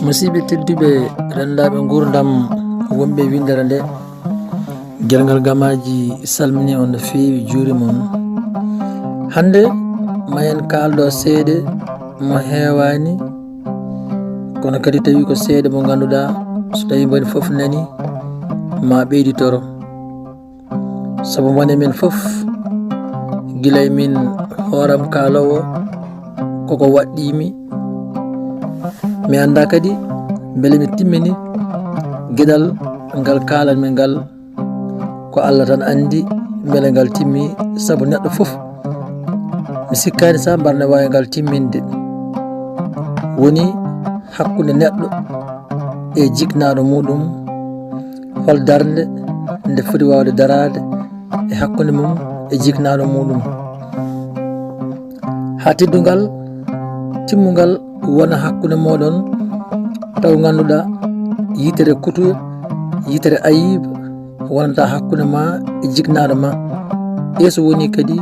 Musidɓe tedduɓe rendaɓe gurdam wonɓe windere nde, guelgal gamaji salmini on no fewi juurima on. Hande ma en kaldo seeɗa mo hewani, kono kadi tawi ko seeɗa mo ganduɗa so tawi boni foof nani ma ɓeyditoro. Saabu mone men foof guilay min hooram kalowo koko waɗɗimi, mi anda kadi beele mi timmini gueɗal ngal kalanmi ngal ko Allah tan andi beele ngal timmi. Saabu neɗɗo foof mi sikkani sa mbarne wawi ngal timminde, woni hakkude neɗɗo e jiknaɗo muɗum, hol darde nde foti wawde darade e hakkude mum e jiknaɗo muɗum, ha teddugal timmugal wona hakkude moɗon taw ganduɗa yitere kutoya yitere ayiba wonata hakkude ma e jiknaɗo ma. Yeeso woni kadi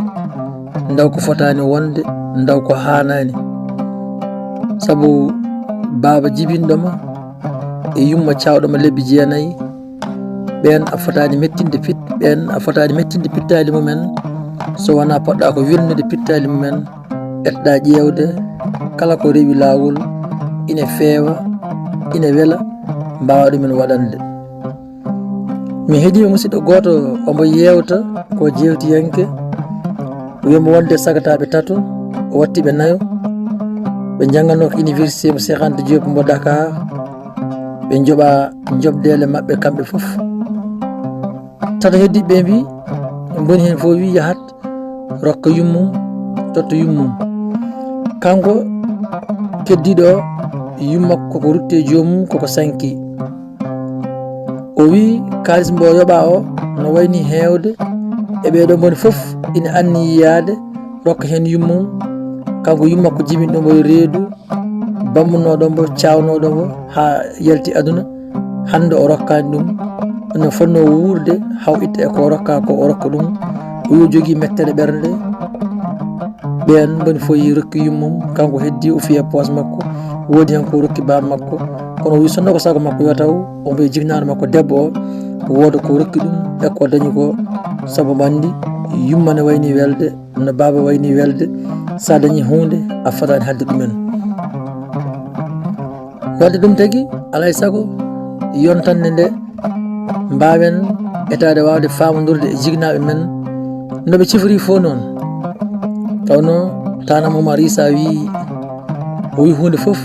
ndaw ko fotani wonde, ndaw ko hanani. Saabu baba jibinɗoma e yumma cawɗoma lebbi jeenayyi, ɓen a fotani mettinde ɓen a fotani mettinde pittali mumen, so wona poɗɗa ko wilnude pittali mumen. Ɓeɗɗa ƴewde kala ko rewi lawol ina feewa ina wela, mbawa ɗumen waɗande. Mi heeɗima musidɗo goto omo yewta ko jewtiyanke, wiyamo wonde sagataɓe tato o wattiɓe nayo, ɓe jangganno ko université mo Cheikh Anta Diop mo Dakar, ɓe jooɓa jobdele mabɓe kamɓe foof. Tato heddiɓe mbi boni hen fof wi yahat rokka yummum totta yummum. Kanko keddiɗo o yummakko ko rutte jomum koko sanki. O wi kalis mbo yoɓa o no wayni hewde e ɓeɗo boni foof ina anni yiyade rokka hen yummum. Kanko yummakko jibinɗomo e reedu, bammunoɗomo cawnoɗomo ha yalti aduna. Hande o rokkani ɗum no fonno wurde haw itta e ko rokka ko o rokka ɗum. O wi o jogui mettere ɓernde, ɓen boni fof yi rokki yummum. Kanko heddi o fiya poos makko, woodi hen ko rokki baba makko, kono o wi sonno ko saago makko yo taw omo e jignaɗo makko debbo o wooda ko rokki ɗum e ko dañi ko. Saabu mo andi yumma ne wayni welde no baba wayni welde, sa dañi hunde a fotani hadde ɗumen. Wadde ɗum tagui alay saago yontande nde mbawen etade wawde famodurde e jignaɓe men noɓe cifori fo noon. Tawno tanam Oumar Issa wi o wi hunde foof